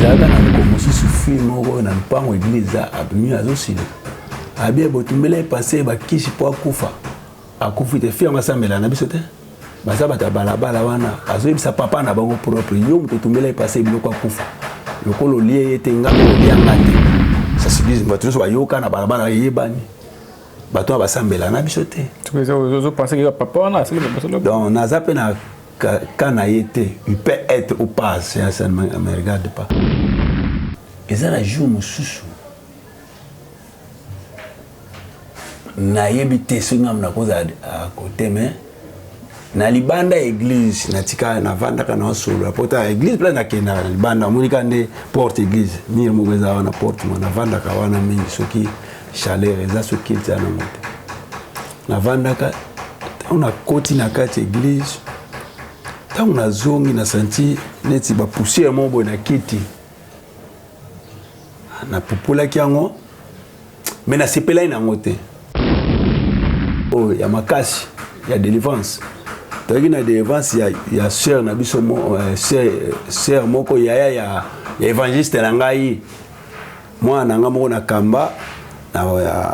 ezalaka na mokomosi sufi moko na mpango église abimi azosila abie botumbela epase bakisi po akufa akufi te fi yango asambela na biso te baza bato ya balabala wana azoyebisa papa na bango propre yo moto otumbela epase biloko akufa lokolo olie ye te ngambo olianga te sasibisi bato nyonso bayoka na balabala eyebani bato wana basambela na biso te donc naza mpe na ka na ye te il peut être ou pas ça ne me regarde pas eza na jour mosusu nayebi te soki ngamu nakozala à côté mais na libanda église natika navandaka na osolola pota église mpe nakende na libanda omonika nde porte église mire moko eza wana porte mo navandaka wana mingi soki chaleur eza soki eza nango te navandaka ntango nakoti na kati église ntango nazongi nasanti neti bapoussière moko boye na kiti napupulaki yango me nasepelai nango te oyo ya makasi ya délivrance toyaki na délivrance ya sœur na biso sœur moko yaya ya évangéliste na ngai mwana na nga moko na kamba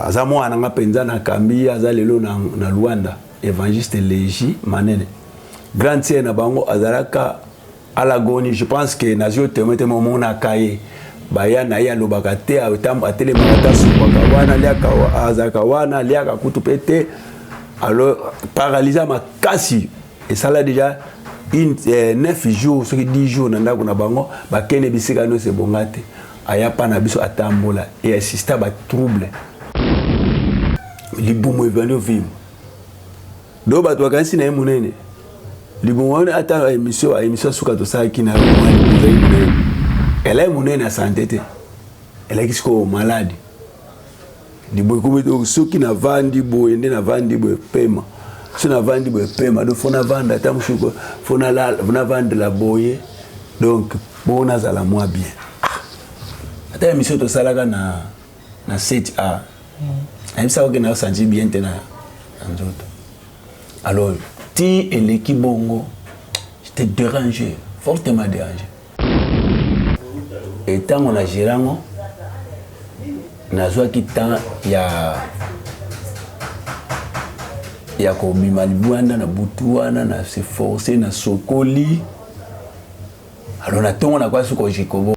aza mwana na nga mpenza na kambi aza lelo na Luanda évangéliste Légi Manene grande sœur na bango azalaka alagoni je pense que nazio temete momonaka ye baya na ye alobaka te atelemaka ta supaka wana aliaka azalaka wana aliaka kutu mpe te alors paralysa makasi esala déjà 9 jours soki 10 jours na ndako na bango bakende bisika nyonso ebonga te aya mpa na biso atambola e assista batrouble libumu evandi ovima do bato bakanisi na ye monene libumu wana ata émission suka tosalaki na ozali monene elai monene ya santé te elaki sikoyo maladi libumu ekomi soki navandi boye nde navandi boye pema so navandi boye pema do fo navanda ata mosuku fo navandela boye donc bo nazala mwa bien ata émission tosalaka na 7A ayebisaka oke naosanti bien te na nzoto alors ti eleki bongo j'étais dérangé fortement dérangé etango na girango nazwaki temps ya kobima libwanda na butu wana na se forcer na sokoli alors na ntongo nakwasi kojikobo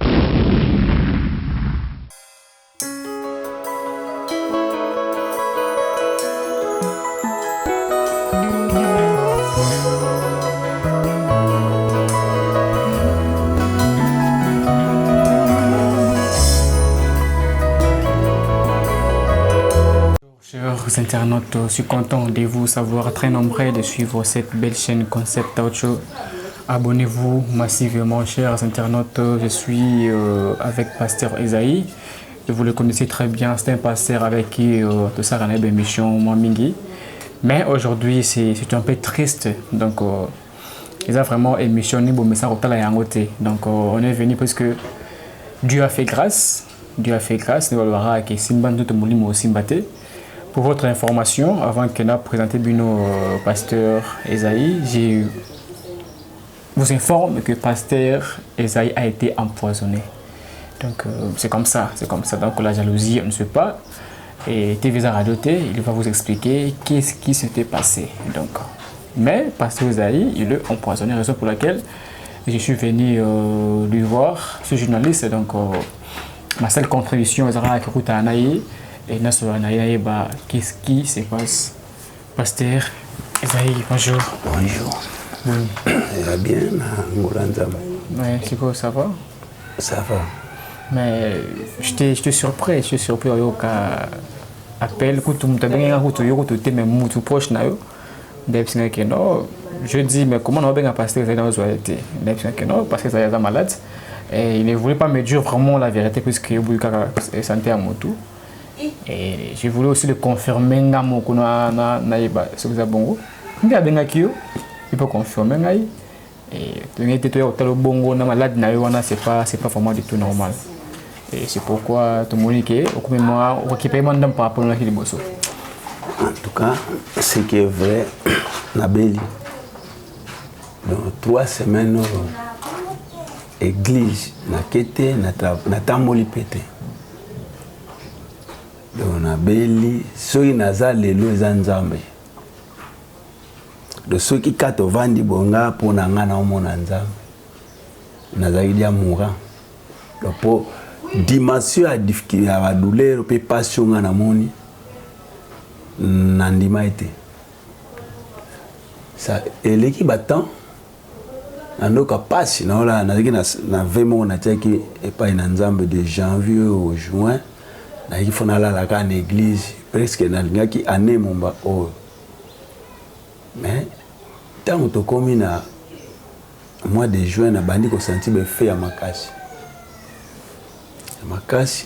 Chers internautes, je suis content de vous savoir très nombreux de suivre cette belle chaîne Concept Audio. Abonnez-vous massivement, chers internautes. Je suis avec Pasteur Esaïe. Vous le connaissez très bien, c'est un pasteur avec qui tout ça a une émission Mingi. Mais aujourd'hui, c'est un peu triste. Donc, ils ont vraiment émissionné pour me donc, on est venu parce que Dieu a fait grâce. Dieu a fait grâce. Nous allons que Simban tout le monde aussi battu. Pour votre information, avant que nous présente Bino Pasteur Esaïe, je vous informe que Pasteur Esaïe a été empoisonné. Donc c'est comme ça, Donc la jalousie, on ne sait pas. Et TVZ Radio T, il va vous expliquer qu'est-ce qui s'était passé. Donc, mais Pasteur Esaïe, il est empoisonné, raison pour laquelle je suis venu lui voir, ce journaliste. Donc ma seule contribution est à Anaï. Et qu'est-ce qui se passe? Pasteur Esaïe, bonjour. Bonjour. Ça va bien, ouais, c'est quoi, ça va? Ça va. Mais je t'ai surpris au cas appel que tu me proche je dis mais comment on va bien passer non parce que ça est malade et il ne voulait pas me dire vraiment la vérité puisque il voulait santé à moto. Et je voulais aussi le confirmer ce que vous avez bon. Il peut confirmer et c'est pas vraiment du tout normal. Et c'est pourquoi tout le monde par rapport à la bosso. En tout cas, ce qui est vrai, Nabeli, dans 3 semaines, église na kete na tamboli pete donc na beli soki naza lelo eza nzambe de soki kata ovandi bonga mpona nga na omona nzambe nazalaki dia mourant donc po dimension ya difficulté ya badouleur mpe passion nga namoni nandima ete ça eleki batemps nandoka pasi naola nazalaki na ve moko natiaki epai na nzambe de janvier au juin nayaki fo nalalaka na église presque nalingaki ane momba oyo mais ntango tokomi na mois de juin nabandi kosanti befe ya makasi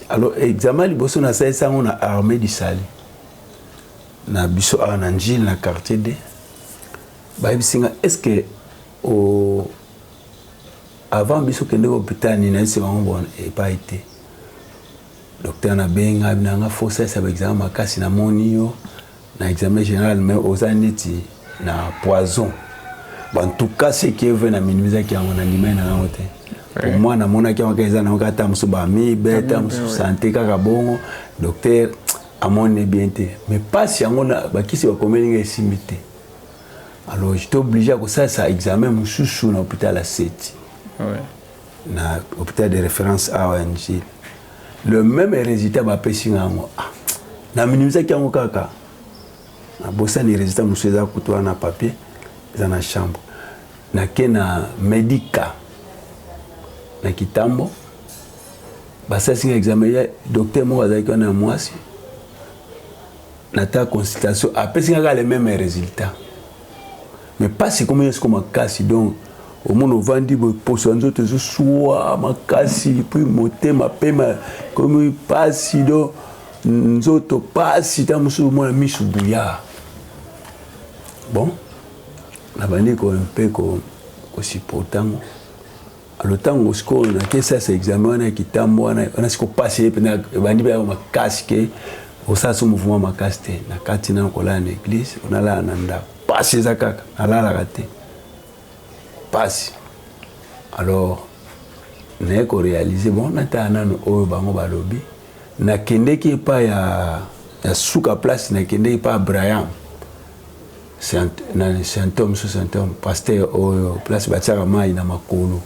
alors examen liboso nasalisa yango na armée du Sali na biso awa na njile na quartier D bayebisinga est-ce que avant biso kende hôpital ni nayebisi bango bona epai te docteur nabenga nanga fo salisa baexamen makasi namoni yo na examen général mais oza neti na poison en tout cas ce qui est venu na minimisaki yango na ndima na yango te pour moi namonaki yango eza na kata mosu bamibe ta mosu santé kaka bongo docteur amone bien te mais pasi yango bakisi bakomeli nga esimbi te alors j'étais obligé à kosalisa examen mosusu na hôpital à Seti na hôpital de référence AONG le même résultat bapesi nga yango na minimisaki yango kaka nabosani résultat mosusu eza kutu wana na papier eza na chambre nake na médica na kitambo basasinga examen ya docteur moko azalaki wana ya mwasi nata consultation apesingaka le même résultat mais pas si comme est-ce que makasi donc au monde ovandi poso nzoto ezosuwa makasi puis motema pema comme pasi do nzoto pasi ta mosusu mwana misu buya bon nabandi ko un peu ko supportango alors tango siko na kesa sa examen wana kitambo wana siko passer pena bandi ba makasi ke osa so mouvement makasi te na kati na kola na église onala na ndako passer za kaka alala kate passe alors ne ko réaliser bon nata nano oyo bango balobi na kendeki pa ya suka place na kendeki pa Abraham symptôme sous symptôme pasteur oyo place batiaka mai na makolo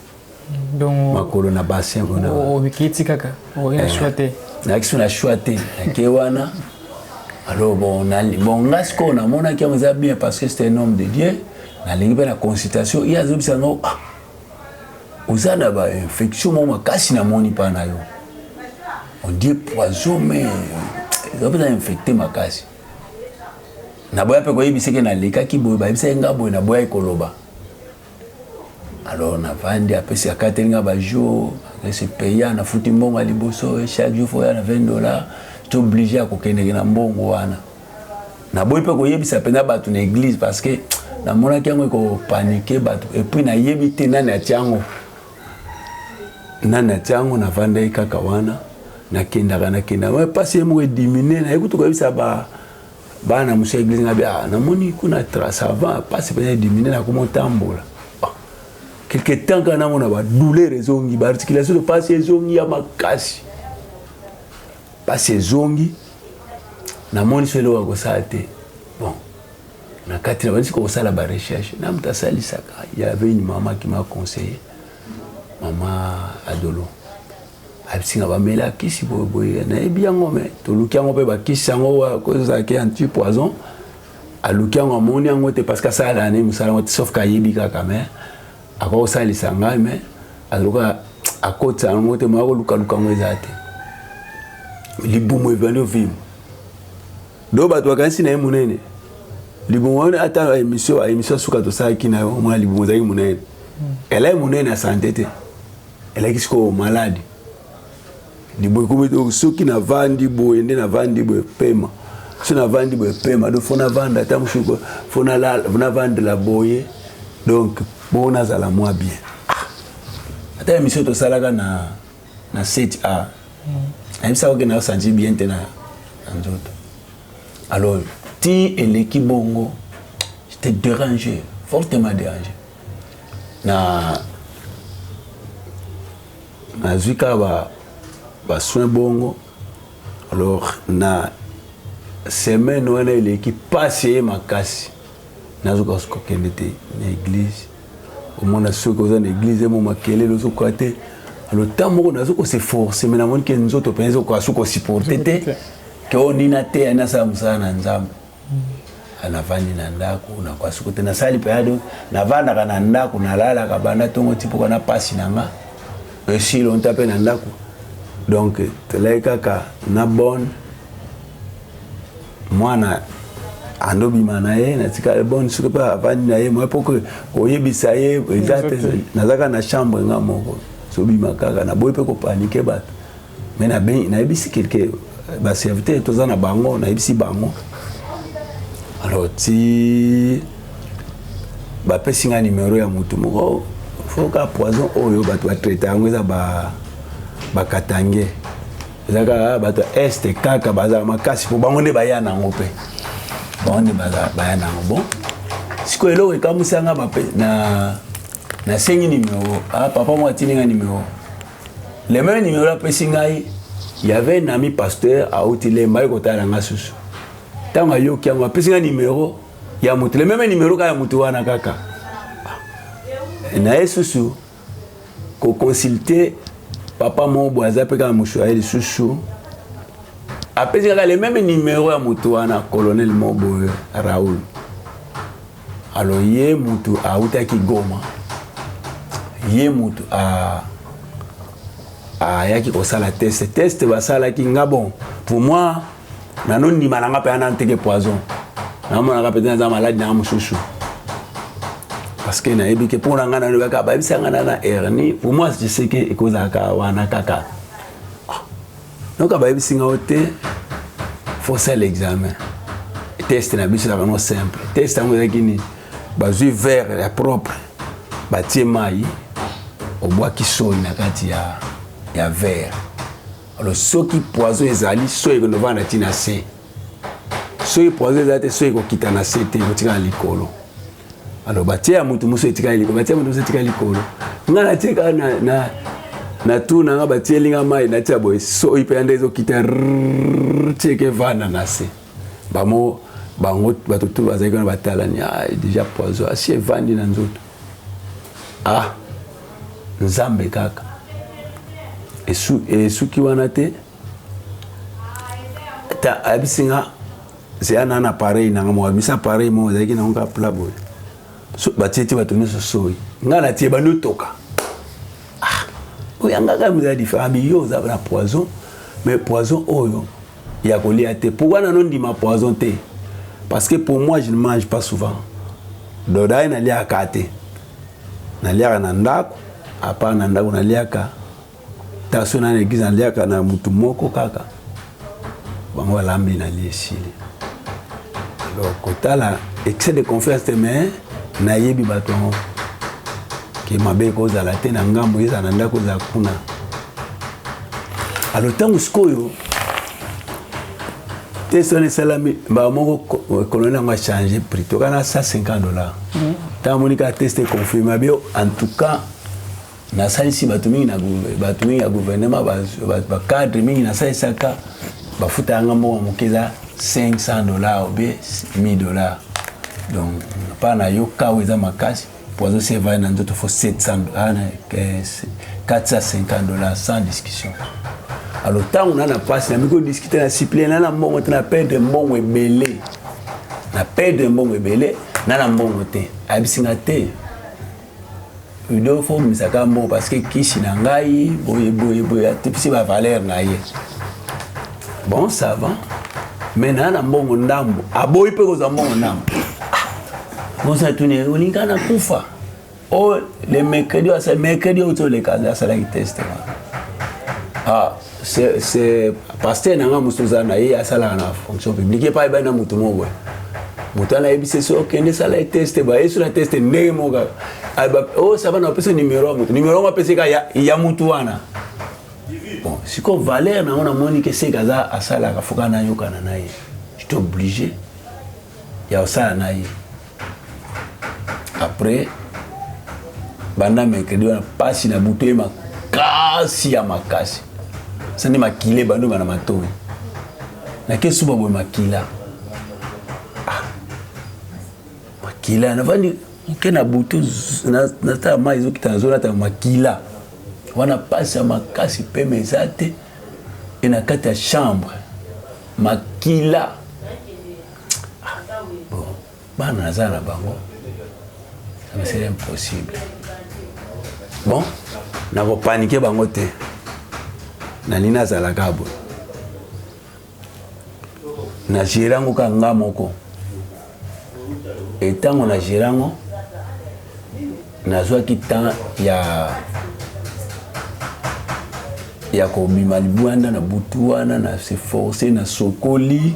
donc makolo na bassin bona wikiti kaka ina choite na kisu na choite ke wana alors bon ngasko na mona ki amza bien parce que c'est un homme de Dieu na lingi pe na consultation il a dit ça non uzana ba infection mo makasi na moni pa na yo on dit poison mais il va infecter makasi na boya pe ko yebise ke na leka ki boya ba yebise nga boya na boya ikoloba alors na vandi apesi akatenga ba jour se payer na futi mbongo liboso chaque jour faut ya na $20 tu obligé à kokende na mbongo wana na boya pe ko yebisa pena batu na église parce que na mona kiango ko paniquer batu et puis na yebite nani atiango na vanda kaka wana na kenda ouais passer mo diminuer na ekutu ko yebisa ba na musa église ngabi na moni kuna trace avant passer peut diminuer na komo tambola quelque temps kana mona ba douleur ezongi ba articulation de passer ezongi ya makasi passer ezongi na moni selo wa ko sate bon na kati na bandi ko sala ba recherche na mtasali saka il y avait une maman qui m'a conseillé maman Adolo abisinga bamela kisi boye na ebiango me to lukiango pe ba kisi yango ko za ke anti poison a lukiango moni yango te parce que ça la ne musala ngo sauf ka yebika kame ako sali sanga me aluka akota yango te mako luka ngo ezate libumo evano vim do ba to kansi na munene libumo ata émission suka to sa kina yo mo libumo za munene elle est munene na santé te elle est kisko malade liboy ko soki na vandi boye nde na vandi boye pema so na vandi boye pema do fona vanda ta mushuko fona la vendre la boye donc bona za la moi bien ata émission to salaka na 7A même ça que na senti bien te na nzoto alors ti et l'équipe bongo j'étais dérangé fortement dérangé na nazwi kaka basoin bongo. Alors na semaine wana eleki pasi ye makasi nazoka kokende te na église omona soki oza na église mo makelele ozokoka te. Alors ntan moko nazoka s'efforce me namoni ke nzoto mpenza ezokoka soki osupporte te ke onina te ani asala mosala na nzambe. Navandi na ndako nakoka soki te nasali mpe navandaka na ndako nalalaka banda ntongo ti mpoka na pasi na nga esilo nta mpe na ndako. Donc tolai kaka na bonne mwana andobima na ye natika bonne soki mpe avandi na ye moi mpo koyebisa ye eza te nazaka na chambre nga moko sobima kaka naboyi mpe kopanike bato me nayebisi kelke baserviteur toza na bango nayebisi bango. Alors ti bapesi nga numéro ya motu moko foka poison oyo bato batraite yango eza bakatange eza kaka bato este kaka bazala makasi mpo bango nde baya nango mpe bango nde baya nango. Bon sikoyo eloko ekamwisi nga nasengi numéro papa moko atindi nga numéro le même numéro apesi ngai yave un ami pasteur auti lemba ye kotala nga susu ntango ayoki yango apesi nga numéro ya motu le même numéro kaka ya motu wana kaka na ye susu koconsulte papa moko boye aza mpe kaka moshoye lisusu apesi kaka le même numéro ya motu wana colonel moko boye Raoul. Alors ye motu autaki Goma ye motu ayaki kosala test basalaki nga bon pour moi nanondima nanga mpe ana nteke poison namonaka mpe naza maladi nanga mosusu parce que nayebi ke mpo na nga nanobaka bayebisanga na hernie pour moi je sais que ekozalaka wana kaka donc bayebisinga o te faut ça l'examen test na biso ezalaka no simple test yango ezalaki nini bazwi verre ya propre batie mai obwaki soi na kati ya verre. Alors soki poison ezali soi ekonova na tina se soki poison ezali te soi ekokita na se te ekotika na likolo. Alors batie ya mutu mosu etika likolo batie ya mutu mosu etika likolo nga natie kaka na tu na nga batie linga mai natia boye soi mpe yande ezokita tieke vanda na se bango bato tu bazali kana batalani déjà poison asi evandi na nzoto nzambe kaka esuki wana te ayebisinga zeya na appareil nanga moko abimisa appareil moko ezalaki nango kaka pla boye batie ti bato nyonso soi nga natie banotoka oyangaka mizala différent biyo oza na poison mais poison oyo ya kolia te pourquoi nanondima poison te parce que pour moi je ne mange pas souvent dodaye naliaka te naliaka na ndako apa na ndako naliaka taso na église naliaka na mutu moko kaka bango balambi nalie esili. Alors kotala excès de confiance te mais nayebi bato yango ke mabe ekozala te na ngambo eza na ndako eza kuna. Alors ntango sikoyo test wana esalami bamoko koloni yango achange prix tokana $150 ntango monika test confirme abio en tout cas nasalisi bato mingi ya gouvernement bacadre mingi nasalisaka bafuta yanga moko moke eza $500 obe $1000. Donc pa na yo kawo eza makasi poison se va na ndoto fo $450 sans discussion. Alors tant on a na passe na miko discuter na suppléer na mbongo te na perdre mbongo ebele na mbongo te abisinga te il faut misaka mbongo parce que kisi na ngai boye atipisi ba valeur na ye bon ça va mais na mbongo ndambo aboyi pe ko za mbongo ndambo bon ça tourne olinga na kufa le mercredi auto le cas ça la test c'est pasteur nanga musuza na ye asala na fonction publique pa ba na mutu moko mutu na ebise so okende sala test ba yesu na test ndenge moka ça va na pesa numéro ma pesa ya mutu wana bon siko valeur na ona moni ke se kaza asala ka foka na yokana na ye j'étais obligé ya osala na ye. Après banda mercredi wana pasi na butu makasi ya makasi sani makile bando bana matoi na kesu babo makila makila na vandi kena butu na ta mai zo kitanzo ta makila wana pasi ya makasi pe mezate ina kati ya chambre makila bon bana nazala bango c'est impossible bon na ko paniquer bango te na nina zala kabo na girango kanga moko etango na girango na zwa kitan ya ko bima libwanda na butuana na se forcer na sokoli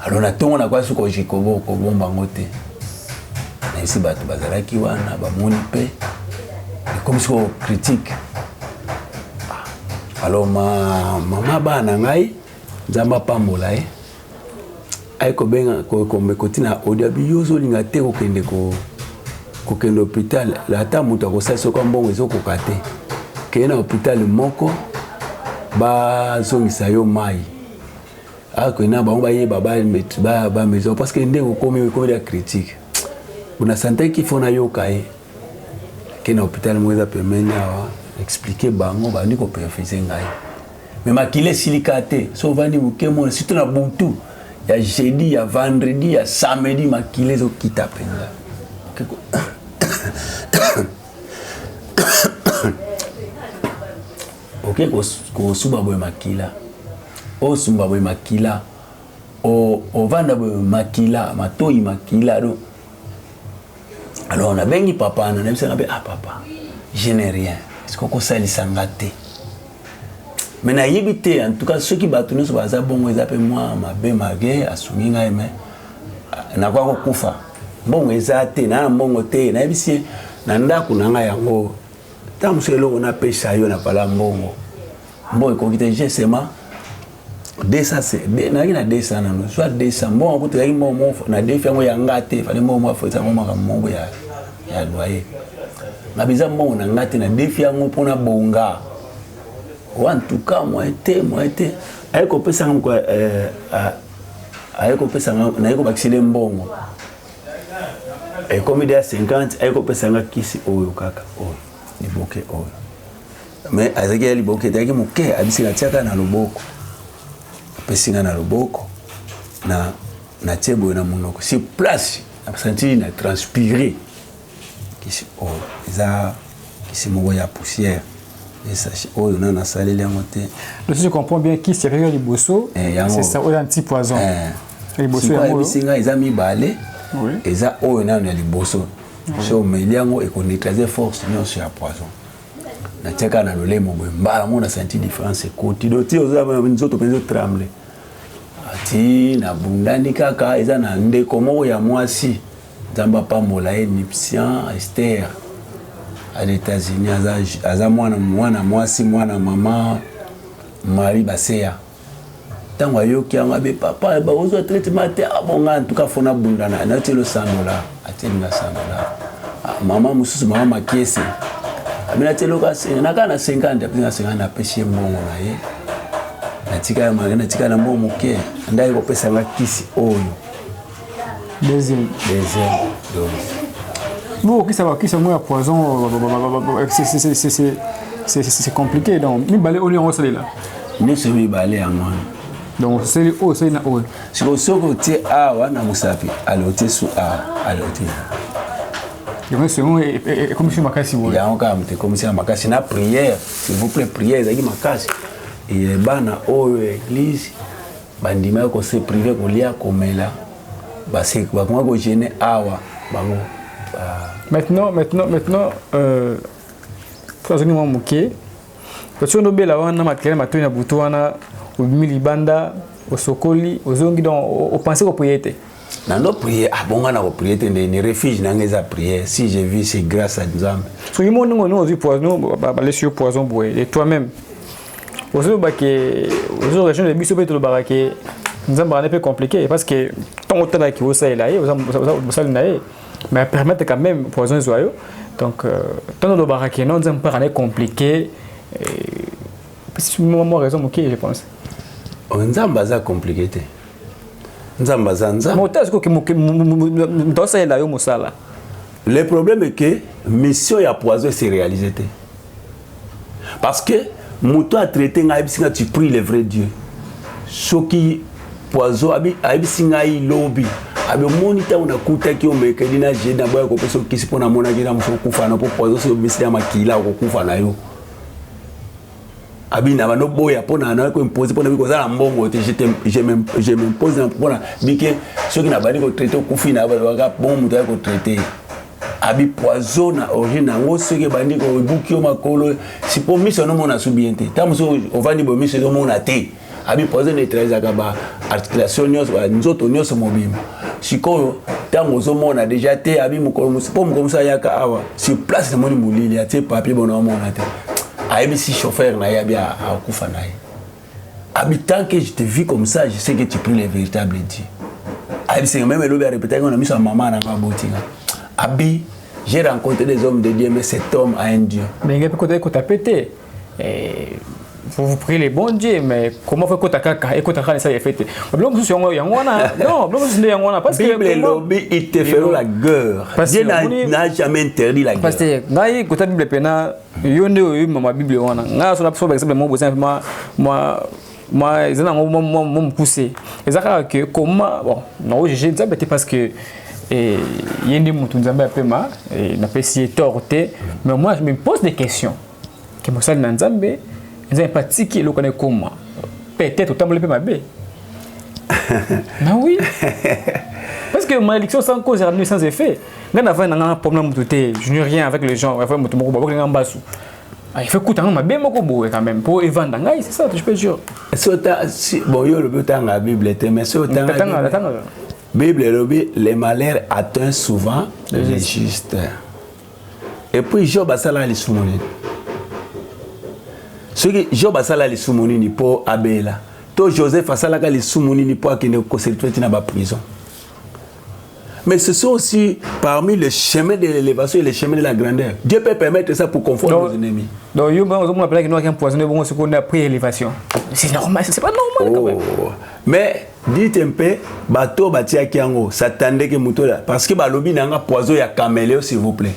alors na tongo na kwa suko jikobo ko bomba ngote na isi batu bazalaki wana ba moni pe comme si on critique alors mama bana ngai nzamba pambola ay ko benga ko mekotina odiabi yozo linga te ko kende ko kende hôpital la ta muta ko saso ko mbongo zo ko kate kena hôpital moko ba zongisa yo mai ako ina ba ba ye ba maison parce que ndeko komi la critique una santé qui fona yo kai kena hôpital mweza pemeni awa expliquer bango ba ndiko perfectionner ngai mais makile silikate so vandi bukemo surtout na buntu ya jeudi ya vendredi ya samedi makile zo kita penza ok ko suba boy makila o sumba boy makila o vanda boy makila matoi makila do alors on a bengi papa na nemse ngabe papa je n'ai rien est-ce qu'on sali sangate mais na yibite en tout cas ceux qui batunu so baza bongo ezape moi mabe mage asuminga eme na kwa kufa bongo ezate na bongo te na bisie na ndako nanga yango tamuselo na pesa yo na pala mbongo mbongo ko kite jesema desa se na ina desa na no soit desa mbongo ko te mbongo na defi yango yangate fale mbongo fo ta mbongo mbongo ya loyer na biza mbongo na ngate na defi yango pona bonga en tout cas moi été ayeko pesa ngam ayeko pesa ngam na ayeko bakisile mbongo comme il y a 50 ayeko pesa ngam kisi oyo kaka oyo liboke oyo mais azaki liboke taki muke abisika tiaka na loboko pesinga na loboko na tiebo na monoko si place na senti na transpirer kisi oyo eza kisi moko ya poussière. Et ça, oh, on a salé les montées. Si je comprends bien, qui c'est les bossos, c'est ça, un petit poison. Les bossos, ils ont mis balai, ils ont oh, on a les bossos. Si on met les mots et qu'on écrase force, nous c'est un poison. Na teka na lolé mo mbala mo na senti différence côté doti oza nzoto penzo tremble. Ati na bundani kaka eza na ndeko moko ya mwasi. Nzamba pambola nipsian Esther. À l'États-Unis, aza mwana mwasi mwana mama mari baseya tango yoki anga be papa ba ozo traitement te abonga en tout cas fona bundana na telo $100 atenga $100 mama mususu mama makiese amina telo ka na kana 50 apina 50 na peshi mbongo na ye na tika ya magana tika na mbongo muke ndai ko pesa ngakisi oyo deuxième bon, qui ça va, qui c'est moi poison, c'est compliqué donc. Mi balé au lion au soleil là. Ni c'est mi balé en moi. Donc c'est le haut, c'est na haut. Si au côté A wa na musapi, aloté sous A, aloté. Donc c'est moi et comme si makasi wo. Ya on comme comme si makasi na prière, s'il vous plaît prière zaki makasi. Et bana au église bandima ko se privé ko lia komela. Ba se ba ko gêner awa bango. Maintenant, trois années mouké. Parce que nous bela wana matériel matoni na butu wana au milibanda au sokoli au zongi donc au penser au prier. Nando prier abonga na ko prier ne refuge na ngeza prier si j'ai vu c'est grâce à Nzambe. So yimo nous vu poison ba les sur poison boy et toi-même. Ozo ba ke ozo région de biso peut le baraké Nzambe un peu compliqué parce que tant autant qui vous ça là, vous ça na Mais permettre quand même poison joyeux. Donc, tant de baraque, non, c'est un peu compliqué. C'est moi raison, ok, je pense. On a un bazar compliqué. On a un bazar. Le problème est que la mission de poison s'est réalisée. Parce que Mouto a traité tu pries le vrai Dieu. Ce qui poison a lobby. Abi monita una kuta ki omeka dina jeda boya ko peso kisi pona mona kina muso kufa na po poison so bisi ya makila ko kufa na yo. Abi na bano boya pona na ko impose pona biko za mbongo te je m'impose na pona bike ceux qui na bani ko traiter kufi na ba ka bon muto ko traiter. Abi poison na origine ngo ceux qui bani ko buki o makolo si po miso no mona subiente. Tamuso ovani bo miso no mona te. Abi poison ne traiter ka ba articulation nyos ba nzoto nyos mobile. Sikoyo tango zo mona déjà te abi mukolo musipo mukomsa yaka awa sur place na moni mulili ya te papier bona mona te abi si chauffeur na ya bia akufa na ye abi tant que je te vis comme ça je sais que tu pries le véritable Dieu abi c'est même le bien répéter qu'on a mis sa maman na kabotinga abi j'ai rencontré des hommes de Dieu mais cet homme a un Dieu mais il y a peut-être que tu as pété vous priez les bons dieux, mais comment fait que tu et que tu as ça fait? Non, parce que Bible lobby il te fait la guerre. Dieu n'a jamais interdit la guerre. Parce que ngai ko ta Bible pena yonde o ma Bible wana. Nga so na par exemple moi ils ont poussé. Et ça que comment bon non j'ai dit parce que yende mutu nzambe apema na pesi torté mais moi je me pose des questions. Que moi ça na nzambe ils ont pratiqué le connaît comment peut-être autant le ma bé mais oui parce que malédiction sans cause et sans effet quand on a un problème tout je n'ai rien avec les gens enfin mutu moko ba ko ngamba su il fait coûter ma bé moko boé quand même pour vendre ngai c'est ça je peux dire bon yo le temps la Bible était mais c'est autant Bible lobby les malheurs atteignent souvent les justes et puis Job a ça là les soumonés ce que Job a ça là les soumonés pour Abela to Joseph a ça là les soumonés pour qu'il ne conserve dans la prison mais ce sont aussi parmi les chemins de l'élévation et les chemins de la grandeur. Dieu peut permettre ça pour confondre nos ennemis. Donc, il y a un appel qui nous a empoisonné pour ce qu'on a pris élévation. C'est normal, c'est pas normal quand même. Mais dites un peu, bateau batia kiango, s'attendait que mouton là, parce que balobi n'a pas poison ya caméléo s'il vous plaît.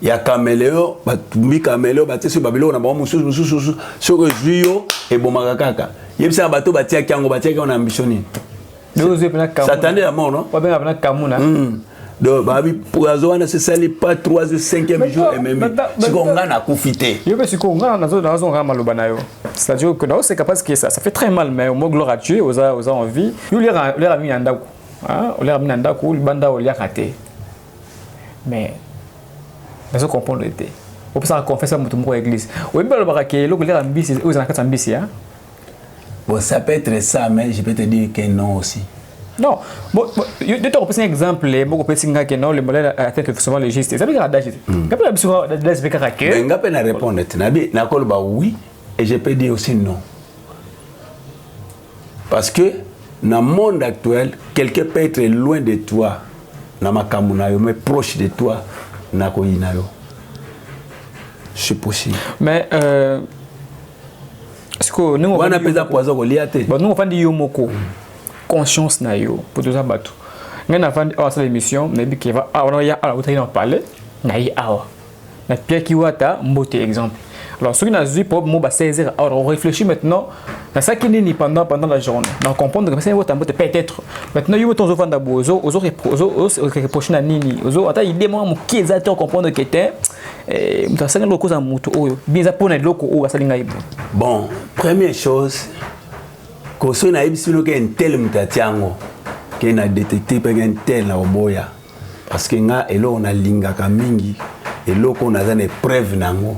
Ya caméléo, batumbi caméléo, batia sur Babylone, on a bon moussou sur le juillo et bon magakaka. Yem ça bateau batia kiango, batia kiango ambitionné. S'attendait à mort, non? Pas bien avec Kamuna. Donc, babi pour Azoana, c'est ça, les pas 3 ou 5e jour et même. Si on a profité. Je pense qu'on a raison à Malobanayo. C'est-à-dire que c'est capable que ça fait très mal, mais au moins gloire à Dieu, aux envies. Il y a l'air à Minandaku. Il y a Minandaku, le banda au liak raté. Mais, mais on comprend l'été. On peut s'en confesser à mon église. Oui, mais le baraquet, le l'air ambitieux, aux anacats ambitieux. Bon, ça peut être ça, mais je peux te dire que non aussi. Non, je te repose un exemple, beaucoup de personnes qui ont le modèle à tête souvent le geste. Ça veut dire que quand on a besoin de caractère. Mais on peut répondre. Oui, et je peux dire aussi non. Parce que dans le monde actuel, quelqu'un peut être loin de toi, mais proche de toi, c'est possible. Mais est-ce que nous on appelle ça poison goliath? Bon, nous on fait du yomoko. Conscience na yo pour tout ça bateau. Nous on fait cette émission, mais qui va on y a à la parler, na yi awa. Na Pierre Kiwata, mbote exemple. Alors ceux qui n'a vu pour moi saisir, alors on réfléchit maintenant dans ça qui n'est pendant la journée. Donc comprendre que c'est votre peut-être. Maintenant yo ton enfant d'abozo, aux reprocher na nini, aux ata idée moi mon qui exactement comprendre que t'es ça ngalo cause mutu oyo. Bien ça pour na loko o basalinga ibo. Bon, première chose que ce na ibisilo que un tel mutatiango que na détecté pe un tel na oboya parce que nga elo on a linga ka mingi elo ko na zane preuve nango.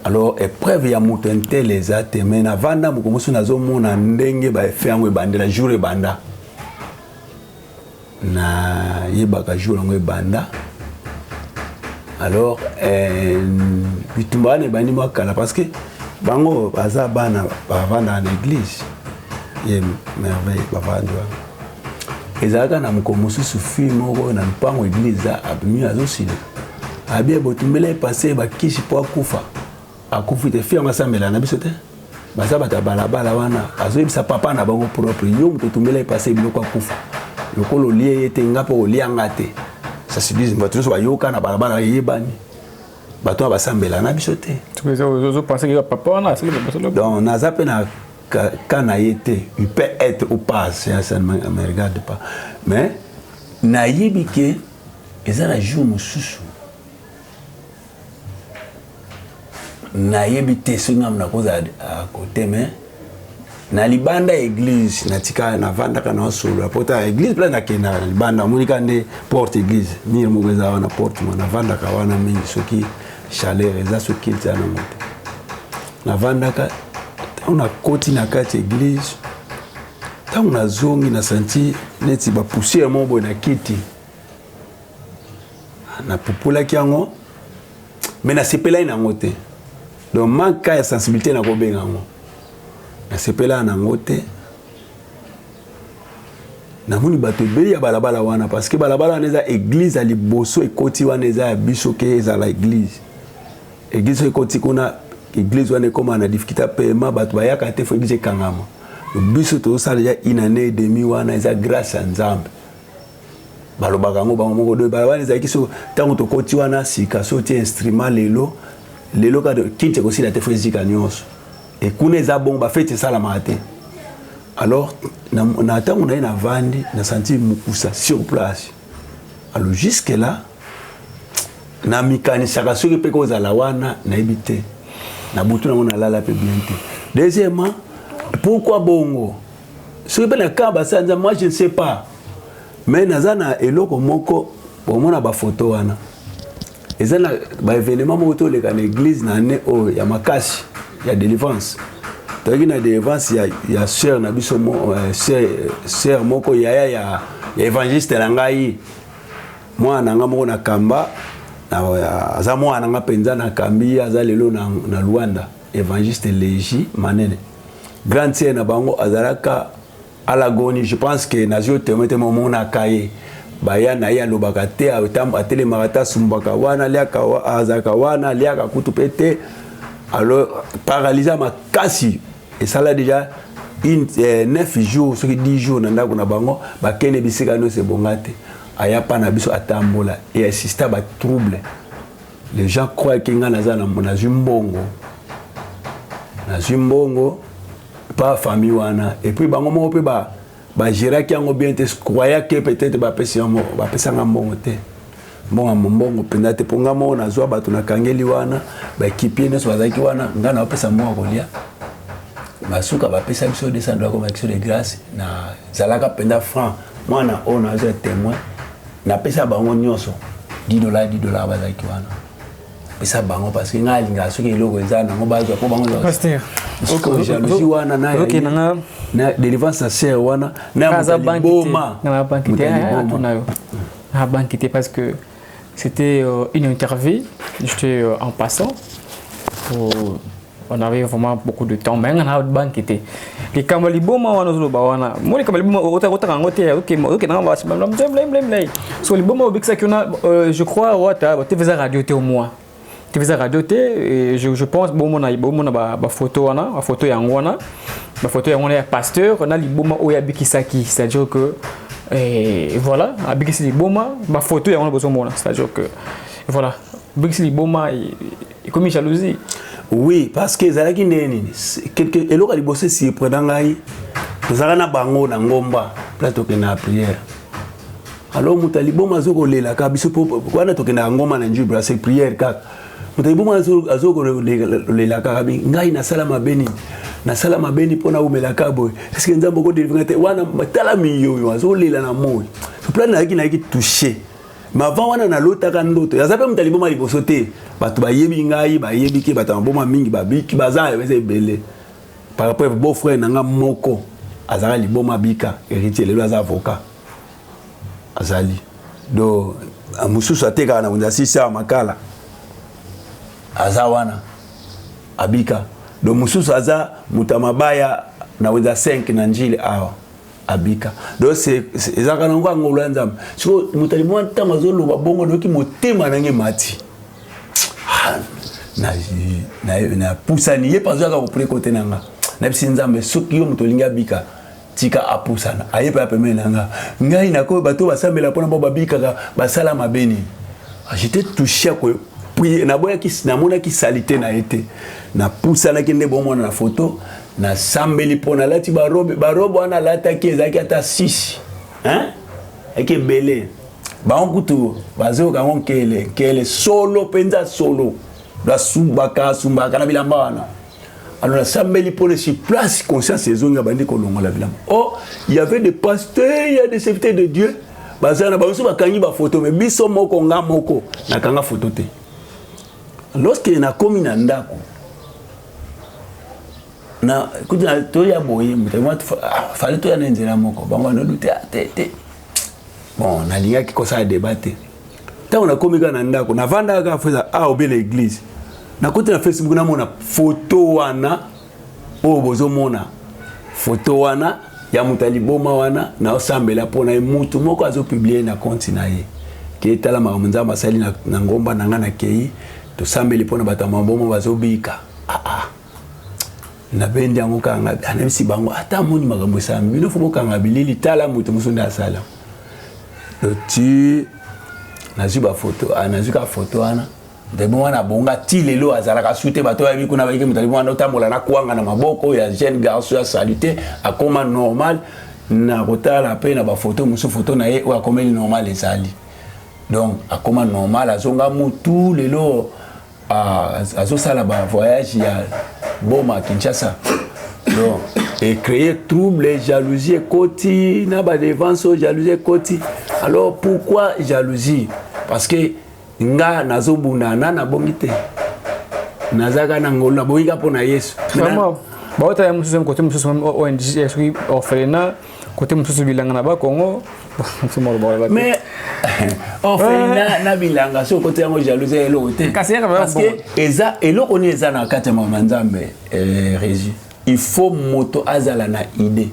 Alors épreuve ya mutu un tel les ate mais na vanda mukomoso nazo mona ndenge ba fait yango bandela jour e banda na yebaka jour yango e banda. Alors bitumba ne bani mo kala parce que bango baza bana bavanda en église. Il merveille bavanda. ezalaka na moko mosusu fille moko na mpango église abimi azosila abie botumbela epase bakisi po akufi te fille amasambela na biso te baza bata balabala wana azoyebisa papa na bango propre yo moto tumbela epase biloko akufa lokolo lie ye te nga mpo kolianga te ça se dit bato nyonso bayoka na balabala eyebani bato basambela na biso te donc naza mpe na kana ye te il peut être ou pas ça ne me regarde pas mais nayebi ke eza na jour mosusu nayebi te soki ngamu nakozala à côté mais na libanda église natika navandaka na osolola pota église mpe nakenda na libanda omonika nde porte église mire moko eza wana porte mo navandaka wana mingi soki chaleur eza soki eza nango te navandaka ntango nakoti na kati église ntango nazongi nasanti neti bapoussière moko boye na kiti napupulaki yango me nasepelai nango te donc manque ya sensibilité nakobenga yango nasepela nango te namoni bato ebeli ya balabala wana parce que balabala wana eza église ya liboso ekoti wana eza ya biso ke ezala église église ekoti kuna église wana ekoma na difficulté paiement bato bayaka te fo église ekangama biso tozosala ya une année et demie wana eza grâce ya nzambe balobaka yango bango moko doye balabala ezalaki so ntango tokoti wana sika so tie instrument lelo kaka kiti ekosila te fo ezika nyonso ekuna eza bongo bafete esalamaka te alors na ntango na ye navandi nasanti mokusa sur place alors jusque là namikanisaka soki mpe kozala wana nayebi te na butu nango nalala mpe bien te deuxièmement pourquoi bongo soki mpe na kaka basala nzambe moi je ne sais pas mais naza na eloko moko bomona bafoto wana eza na baévénement moko toleka na église na ane oyo ya makasi ya délivrance toyaki na délivrance ya sœur na biso sœur moko yaya ya évangéliste na ngai mwana na nga moko na kamba aza mwana na nga mpenza na kambi aza lelo na Luanda évangéliste Légi Manene grande sœur na bango azalaka alagoni je pense que nazio temete momona kaye baya na ye alobaka te atelemaka te asumbaka wana liaka azalaka wana liaka kutu pe te alors paralysé makasi esala déjà 9 jours soki 10 jours na ndako na bango bakende bisika nyonso ebonga te aya pa na biso atambola et assista batrouble les gens croient que nga nazwi mbongo pas famille wana et puis bango moko mpe bagéraki yango bien te croyait que peut-être bapesanga mbongo te mbongo mpenza te mpo nga moko nazwa bato nakangeli wana baekipie nyonso bazalaki wana nga na bapesa mbongo kolia basuka bapesa biso $200 comme action de grâce na zalaka mpenza franc mwana oyo nazwa témoin napesa bango nyonso $10 bazalaki wana napesa bango parce que nga alingaka soki eloko eza nango bazwa mpo bango jalousie wana na délivrance ya sœur wana na liboma à banqueter parce que c'était une interview, j'étais en passant, on avait vraiment beaucoup de temps, mais on a banqueté. Les Kamaliboma, on a dit, moi les Kamaliboma, sur les Boma, je crois, tu faisais radio au moins. Tu faisais radio et je pense bon on a photo wana photo ya ngwana ba photo ya ngwana ya pasteur on a liboma oya bikisaki c'est-à-dire que voilà abikisi liboma ba photo ya ngwana bozomona c'est-à-dire que voilà bikisi liboma et comme jalousie oui parce que zalaki neni quelque eloko libosse si prenant ngai tozaka na bango na ngomba plateau que na prière alors mutali boma zoko lela ka biso wana tokena ngoma na njibra c'est prière ka mutaibu azoko lela ka bi ngai na salama beni pona umela kabo est-ce que nzambo ko délivrer te wana matala miyo azo lela na moyo plan na ki toucher mais avant wana na lota ka ndoto ya zape mutali boma liboso te bato bayebi ngai bayebi ke bato boma mingi babiki bazaya bese belé par rapport beau frère nanga moko azala liboma bika héritier lelo aza avocat azali do mususu ateka na wundasi sa makala azawana abika do mususu aza mutamabaya na wenda 5 na njili awa abika. Donc c'est ezaka nango ngolo nzambe. So mutali mwa tanga zolo babongo doki motema nange mati. Na pusani ye pas zaka ko pré côté nanga. Na bisi nzambe soki yo mutolinga bika tika apusana. Ayepa apeme nanga. Ngai nako bato basambela pona babika basala mabeni. J'étais touché à quoi puis na boya ki na mona ki salité na été na pusana ki ndebo mona na photo na sambeli pona lati barobe wana lata ki ezaki ata 6 hein eke belé ba onkutu bazo ka kele solo penza solo la sumbaka na bilamba wana alors la sambeli pona si place conscience ezonga bandi ko longola bilamba. Oh, il y avait des pasteurs, il y a des serviteurs de Dieu bazana ba so bakangi ba photo mais biso moko nga moko na kanga photo te. Lorsque na komi na ndako na kuta to ya boye mutema fallait to ya nzela moko bango no douter te bon na linga ki ko sa débattre tant na komi na ndako na vanda ka feza obe l'église na kuta na Facebook na mona photo wana o bozo mona photo wana ya mutali boma wana na osambela pona mutu moko azo publier na compte na ye ke tala mamunza masali na ngomba nanga na kei to sambeli pona batama bomo bazobika na bendi yango kanga anebisi bango ata moni makambo sambi bino fuko kanga bilili tala mutu musonda sala tu nazuba photo nazuka photo ana de bona bonga tilelo azalaka sute bato ya bikuna bayike mutali mwana otambola na kuanga na maboko ya jeune garçon ya salute akoma normal na kotala pe na ba photo musu photo na ye o akomeli normal ezali donc akoma normal azonga mutu lelo azosala ba voyage ya boma Kinshasa donc et créer trouble et jalousie koti na ba défense jalousie koti. Alors pourquoi jalousie? Parce que nga nazobundana na bongite nazaka na ngolo na boyika pona Yesu vraiment baota ya mususu côté mususu ONG est orphelinat côté mususu bilanga na ba Congo mais orphelinat na bilanga so côté yango jalousie elo te parce que eza elo koni eza na kati ya manzambe régie il faut moto azala na idée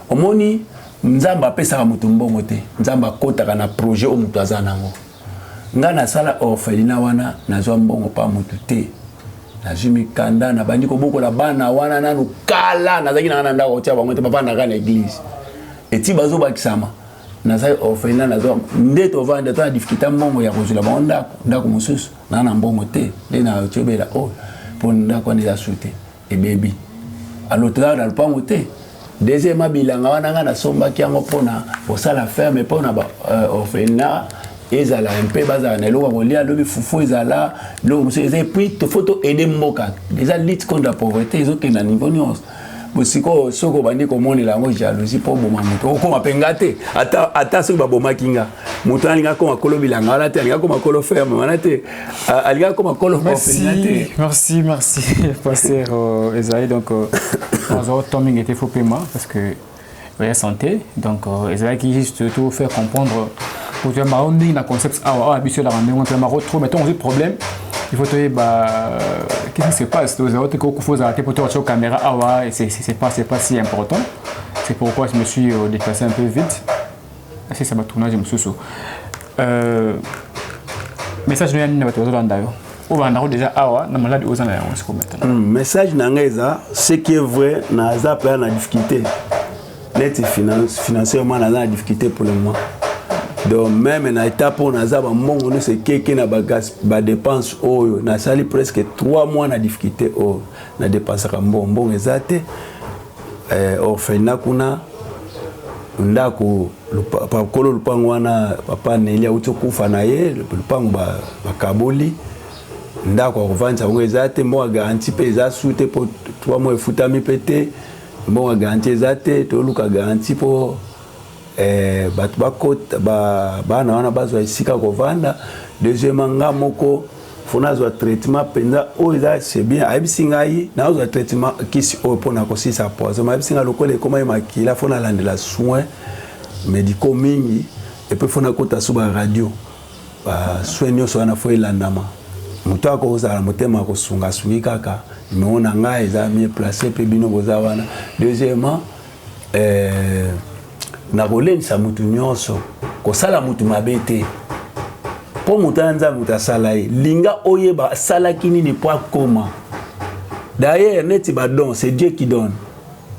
omoni nzamba pesa mutu mbongo te nzamba kotaka na projet o mutu azana nango nga na sala orphelinat wana nazwa mbongo pa mutu te nazumi kanda na bandi ko bokola bana wana nanu kala nazaki na ndako tia bango te papa na kana église eti bazo bakisama nazai orphelinat nazwa ndeto vanda to difficulté mbongo ya kozula bonda ndako mususu na mbongo te le na chebela pour ndako ni la souté et baby alors là dans le pango te deuxième bilanga wana nga na somba kiango pona osala ferme pona ba orphelinat ezala un peu bazala na eloko kolia lobi fufu ezala lo muso ezai puis to photo aider mboka déjà lutte contre la pauvreté ezokenda niveau nyonso bosiko soko bandi komonela yango jalousie po boma moto okoma penga te ata soki babomaki nga moto alinga koma kolo bilanga wana te alinga koma kolo ferme wana te alinga koma kolo orphelinat te. Merci pasteur Esaïe. Donc notre timing était faux paiement parce que la santé donc Esaïe qui juste tout faire comprendre pour dire bah on est dans concept habituel à rendre on tellement trop mais ton problème il faut te qu'est-ce qui se passe aux autres qu'il faut arrêter pour te sur caméra et c'est pas si important. C'est pourquoi je me suis déplacé un peu vite. Si ça va tourner je me suis message nous va te d'ailleurs au bandaro déjà na malade aux ana on se maintenant message nangeza ce qui est vrai na za pa na difficulté net financièrement na la difficulté pour le moment. Donc même na étape on a za ba mbongo no se keke na ba dépense oyo na sali presque 3 mois na difficulté o na dépense ka mbongo ezate orphelinat kuna ndako pa kolo lupango wana papa nelia utokufa na ye lupango ba kaboli ndako kovanja ngo ezate mbongo garantie pe eza soute pour 3 mois efutami pete mbongo garantie ezate to luka garantie pour batu bakota bana wana bazwa esika kovanda. Deuxièmement nga moko fona zwa traitement penza o eza c'est bien ayebisi ngai na zwa traitement kisi o pona kosisa poison ayebisi nga lokola ekoma makila fona landela soins médicaux mingi et puis fona kota suba radio ba soins nyonso wana fo elandama moto akozala motema kosunga sungi kaka meona ngai eza mieux placé pe bino boza wana. Deuxièmement na kolenisa mutu nyonso kosala mutu mabe te po mutu ya nzambe mutu asala ye linga oyeba asalaki nini po akoma. D'ailleurs neti badon c'est Dieu qui donne.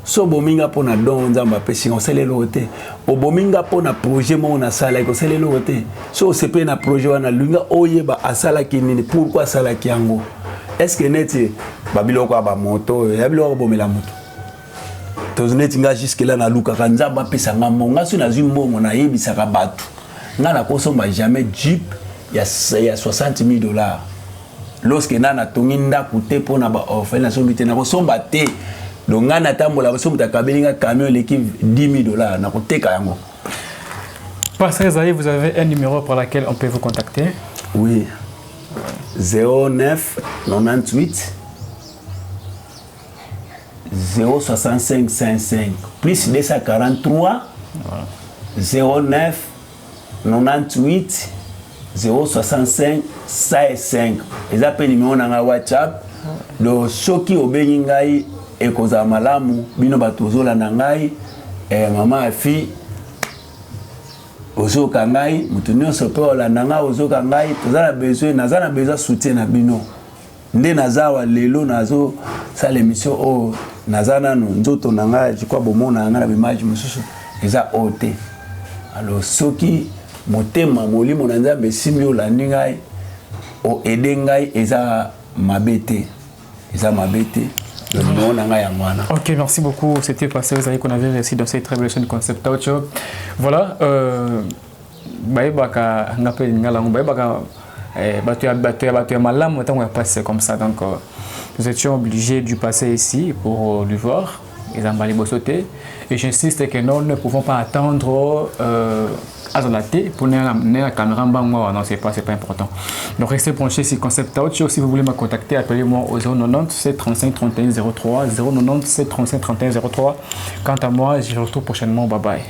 So bominga po na don nzambe apesi osalelo te obominga po na projet mo na sala osalelo te so sepe na projet wana linga oyeba asalaki nini pourquoi asalaki yango. Est-ce que neti babiloko ba moto ya biloko bomela moto tozoneti nga jusque là na luka nzambe apesa nga monga so na zwi mbongo na yebisaka bato nga na kosomba jamais jeep ya $60,000 lorsque nana tongi ndaku te po na ba orphelin so bité na kosomba te donc nga na tambola so muta kabelinga camion l'équipe $10,000 na koteka yango. Pasteur Ezaïe, vous avez un numéro par lequel on peut vous contacter? Oui. 09 98 065 55 plus 243 09 98 065 55. Ils appellent numéro na WhatsApp. Donc soki obengi ngai ekoza malamu bino batozola na ngai mama fi ozoka ngai mutu nyonso pe olanda ngai ozoka ngai tozala besoin nazana besoin soutien na bino nde nazawa lelo nazo sala émission o nazana no nzoto na ngai je crois bomona ngai na image mususu eza ote. Alors soki motema molimo na nzambe simbi olandi ngai o ede ngai eza mabete Ok, merci beaucoup. C'était Pasteur Ezaïe qu'on avait réussi dans cette révélation du concept Aucho. Voilà. Comme ça. Donc, nous étions obligés de passer ici pour lui voir. Ils ont balé sauter. Et j'insiste que nous ne pouvons pas attendre azolaté pour la caméra. Non, c'est pas important. Donc restez branchés sur Concept Aucho. Si vous voulez me contacter, appelez-moi au 090 735 31 03 090 735 31 03. Quant à moi, je vous retrouve prochainement. Bye bye.